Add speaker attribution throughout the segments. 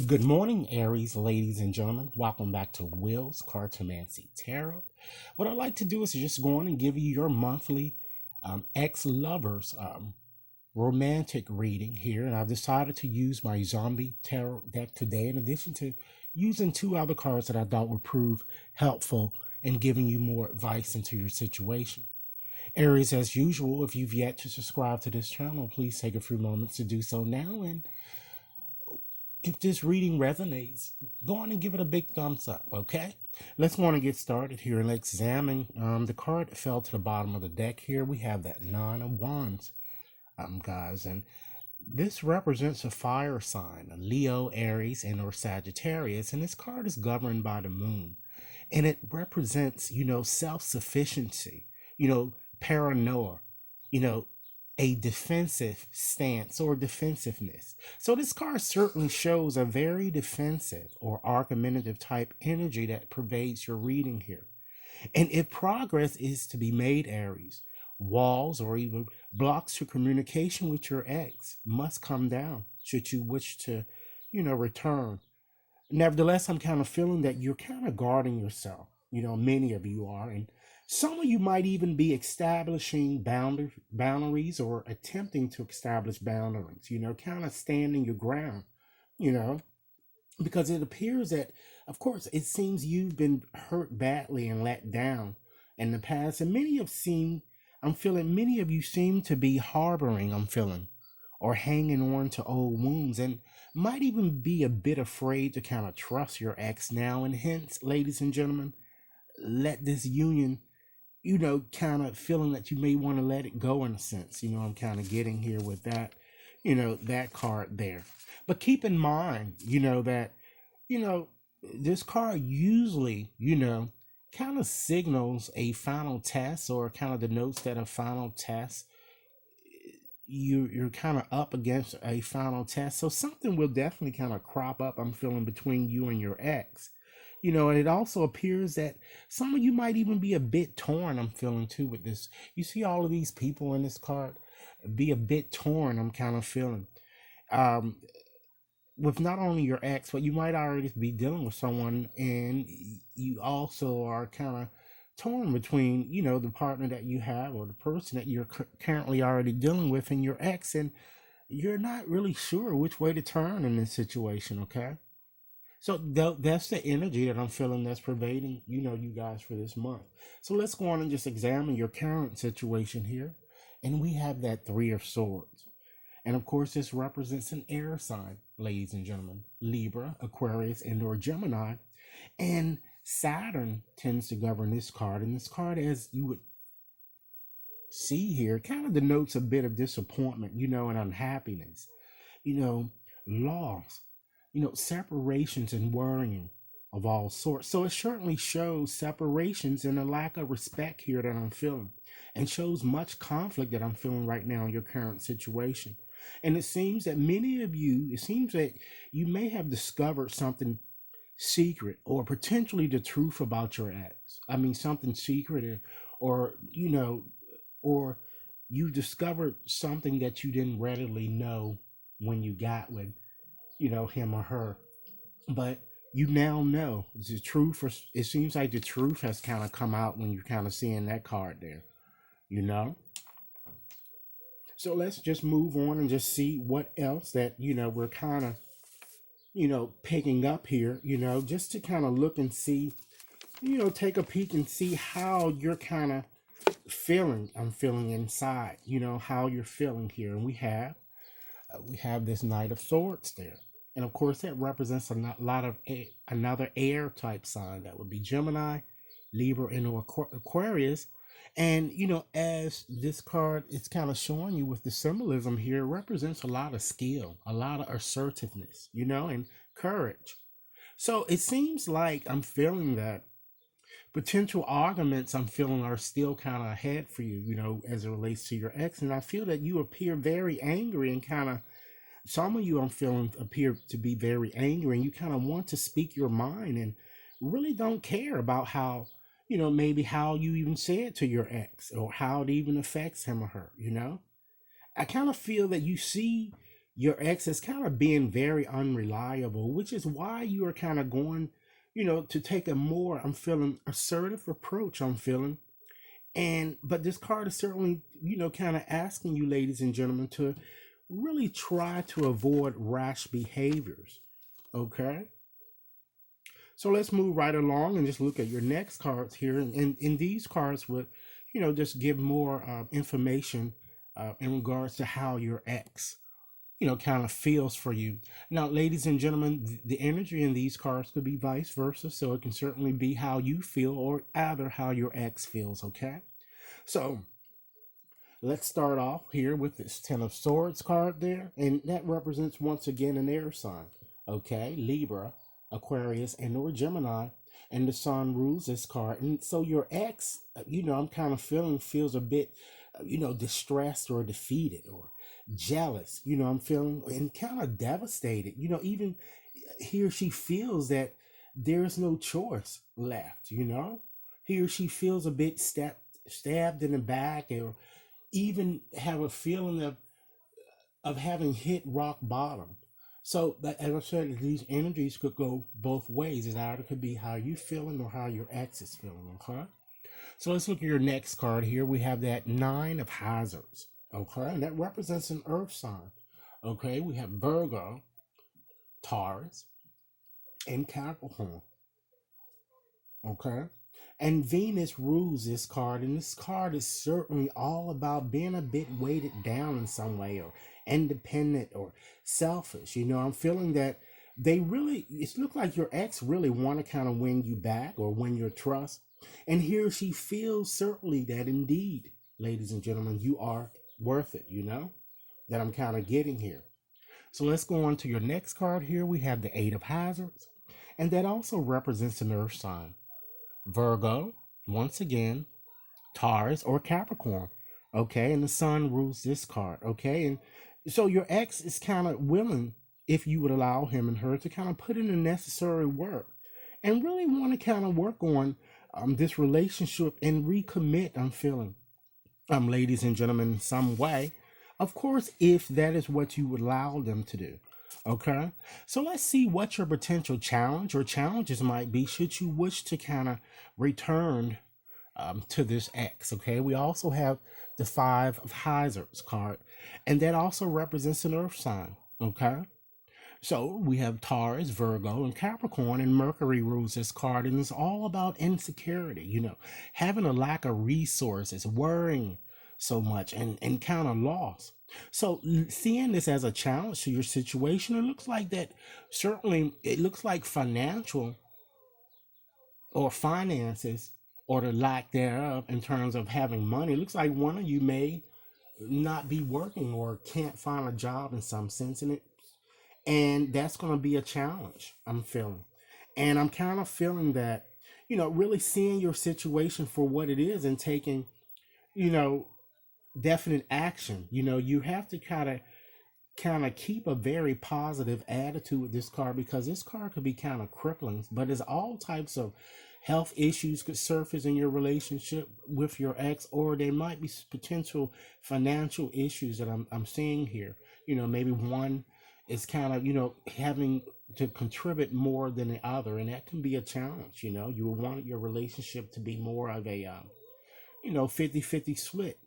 Speaker 1: Good morning, Aries, ladies and gentlemen. Welcome back to Will's Cartomancy Tarot. What I'd like to do is just go on and give you your monthly ex-lovers romantic reading here. And I've decided to use my zombie tarot deck today, in addition to using two other cards that I thought would prove helpful in giving you more advice into your situation. Aries, as usual, if you've yet to subscribe to this channel, please take a few moments to do so now. And if this reading resonates, go on and give it a big thumbs up, okay? Let's want to get started here and let's examine the card that fell to the bottom of the deck here. We have that Nine of Wands, guys, and this represents a fire sign, a Leo, Aries, and or Sagittarius, and this card is governed by the moon, and it represents, self-sufficiency, paranoia, you know, a defensive stance or defensiveness. So this card certainly shows a very defensive or argumentative type energy that pervades your reading here. And if progress is to be made, Aries, walls or even blocks to communication with your ex must come down should you wish to, return. Nevertheless, I'm kind of feeling that you're kind of guarding yourself. Many of you are. And some of you might even be establishing boundaries or attempting to establish boundaries, kind of standing your ground, you know, because it appears that, of course, it seems you've been hurt badly and let down in the past. And I'm feeling many of you seem to be harboring, I'm feeling, or hanging on to old wounds and might even be a bit afraid to kind of trust your ex now. And hence, ladies and gentlemen, let this union, kind of feeling that you may want to let it go in a sense. I'm kind of getting here with that, that card there. But keep in mind, that, you know, this card usually, kind of signals a final test or kind of denotes that a final test you're kind of up against a final test. So something will definitely kind of crop up, I'm feeling, between you and your ex. And it also appears that some of you might even be a bit torn, I'm feeling too, with this. You see all of these people in this card be a bit torn, I'm kind of feeling. Um, with not only your ex, but you might already be dealing with someone, and you also are kind of torn between, the partner that you have or the person that you're currently already dealing with and your ex, and you're not really sure which way to turn in this situation, okay? So that's the energy that I'm feeling that's pervading, you guys for this month. So let's go on and just examine your current situation here. And we have that Three of Swords. And of course, this represents an air sign, ladies and gentlemen, Libra, Aquarius, and or Gemini. And Saturn tends to govern this card. And this card, as you would see here, kind of denotes a bit of disappointment, and unhappiness, you know, loss, separations and worrying of all sorts. So it certainly shows separations and a lack of respect here that I'm feeling, and shows much conflict that I'm feeling right now in your current situation. And it seems that you may have discovered something secret or potentially the truth about your ex. I mean, something secret, or, or you discovered something that you didn't readily know when you got with, him or her. But you now know the truth. It seems like the truth has kind of come out when you're kind of seeing that card there, you know? So let's just move on and just see what else that, we're kind of, picking up here, just to kind of look and see, take a peek and see how you're kind of feeling. I'm feeling inside, how you're feeling here. And we have this Knight of Swords there. And of course, that represents a lot of another air type sign. That would be Gemini, Libra, and Aquarius. And, as this card is kind of showing you with the symbolism here, it represents a lot of skill, a lot of assertiveness, and courage. So it seems like I'm feeling that potential arguments I'm feeling are still kind of ahead for you, as it relates to your ex. And I feel that you appear very angry and kind of, some of you I'm feeling appear to be very angry, and you kind of want to speak your mind and really don't care about how, maybe how you even say it to your ex or how it even affects him or her. I kind of feel that you see your ex is kind of being very unreliable, which is why you are kind of going, to take a more, I'm feeling, assertive approach, I'm feeling. And, but this card is certainly, kind of asking you, ladies and gentlemen, to really try to avoid rash behaviors. Okay. So let's move right along and just look at your next cards here. And these cards would, just give more information in regards to how your ex, kind of feels for you. Now, ladies and gentlemen, the energy in these cards could be vice versa. So it can certainly be how you feel or either how your ex feels. Okay. So let's start off here with this Ten of Swords card there. And that represents once again an air sign. Okay. Libra, Aquarius, and or Gemini. And the sun rules this card. And so your ex, I'm kind of feeling feels a bit, distressed or defeated or jealous. I'm feeling and kind of devastated. Even he or she feels that there's no choice left. He or she feels a bit stabbed in the back, or even have a feeling of having hit rock bottom. So, as I said, these energies could go both ways. It either could be how you feeling or how your ex is feeling. Okay. So let's look at your next card here. We have that Nine of Hazards. Okay, and that represents an Earth sign. Okay, we have Virgo, Taurus, and Capricorn. Okay. And Venus rules this card, and this card is certainly all about being a bit weighted down in some way, or independent, or selfish. I'm feeling that they really, it looks like your ex really want to kind of win you back or win your trust. And here she feels certainly that indeed, ladies and gentlemen, you are worth it, that I'm kind of getting here. So let's go on to your next card here. We have the Eight of Hazards, and that also represents an earth sign. Virgo, once again, Taurus or Capricorn. Okay, and the sun rules this card. Okay, and so your ex is kind of willing, if you would allow him and her to kind of put in the necessary work and really want to kind of work on this relationship and recommit, I'm feeling, ladies and gentlemen, in some way. Of course, if that is what you would allow them to do. Okay, so let's see what your potential challenge or challenges might be should you wish to kind of return to this X. Okay, we also have the Five of Hazards card, and that also represents an Earth sign. Okay, so we have Taurus, Virgo, and Capricorn, and Mercury rules this card, and it's all about insecurity, having a lack of resources, worrying so much, and kind of loss. So seeing this as a challenge to your situation, it looks like that certainly it looks like financial or finances or the lack thereof in terms of having money. It looks like one of you may not be working or can't find a job in some sense, and that's going to be a challenge, I'm feeling. And I'm kind of feeling that, really seeing your situation for what it is and taking, you know, definite action. You have to kind of keep a very positive attitude with this card, because this card could be kind of crippling, but there's all types of health issues could surface in your relationship with your ex, or there might be potential financial issues that I'm seeing here. Maybe one is kind of, having to contribute more than the other, and that can be a challenge. You would want your relationship to be more of a 50-50 split,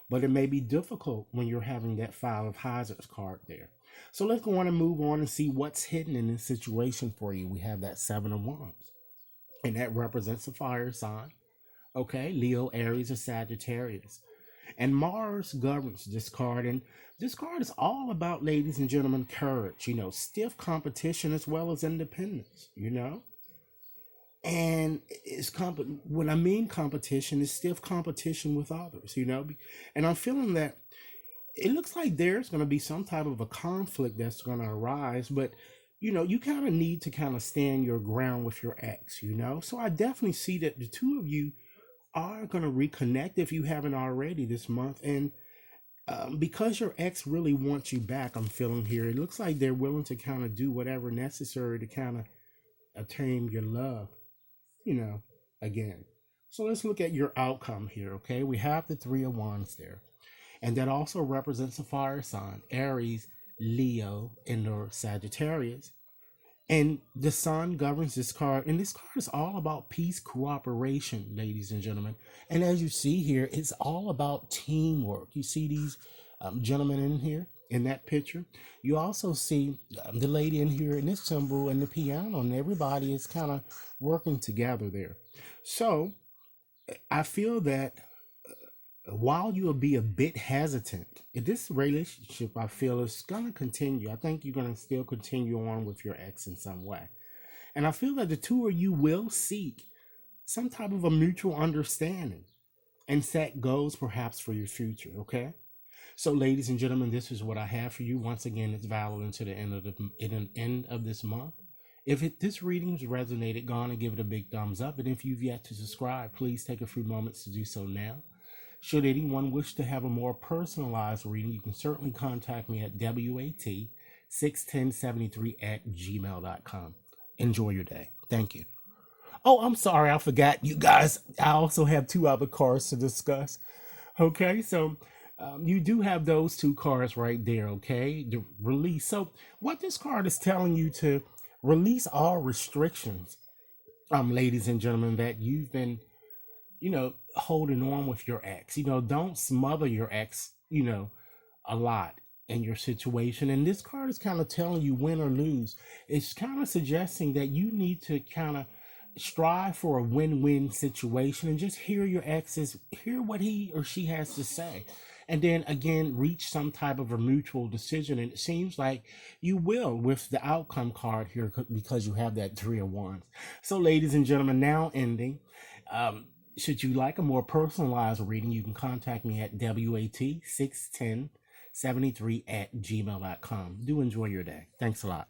Speaker 1: but it may be difficult when you're having that Five of Hazards card there. So let's go on and move on and see what's hidden in this situation for you. We have that Seven of Wands, and that represents a fire sign. Okay, Leo, Aries, or Sagittarius. And Mars governs this card, and this card is all about, ladies and gentlemen, courage, stiff competition as well as independence. And when I mean competition, it's stiff competition with others. And I'm feeling that it looks like there's going to be some type of a conflict that's going to arise, but you kind of need to kind of stand your ground with your ex. So I definitely see that the two of you are going to reconnect if you haven't already this month. And because your ex really wants you back, I'm feeling here, it looks like they're willing to kind of do whatever necessary to kind of attain your love, you know, again. So let's look at your outcome here, okay? We have the Three of Wands there. And that also represents a fire sign, Aries, Leo, and or Sagittarius. And the sun governs this card. And this card is all about peace, cooperation, ladies and gentlemen. And as you see here, it's all about teamwork. You see these gentlemen in here in that picture. You also see the lady in here in this symbol and the piano, and everybody is kind of working together there. So I feel that while you'll be a bit hesitant, this relationship I feel is going to continue. I think you're going to still continue on with your ex in some way. And I feel that the two of you will seek some type of a mutual understanding and set goals perhaps for your future, okay? So, ladies and gentlemen, this is what I have for you. Once again, it's valid until the end of this month. If this reading has resonated, go on and give it a big thumbs up. And if you've yet to subscribe, please take a few moments to do so now. Should anyone wish to have a more personalized reading, you can certainly contact me at WAT61073@gmail.com. Enjoy your day. Thank you. Oh, I'm sorry, I forgot, you guys. I also have two other cards to discuss. Okay, so you do have those two cards right there, okay? The release. So what this card is telling you to release all restrictions, ladies and gentlemen, that you've been, holding on with your ex. Don't smother your ex, a lot in your situation. And this card is kind of telling you win or lose. It's kind of suggesting that you need to kind of strive for a win-win situation and just hear what he or she has to say. And then again, reach some type of a mutual decision. And it seems like you will with the outcome card here because you have that Three of Wands. So, ladies and gentlemen, now ending. Should you like a more personalized reading, you can contact me at WAT61073@gmail.com. Do enjoy your day. Thanks a lot.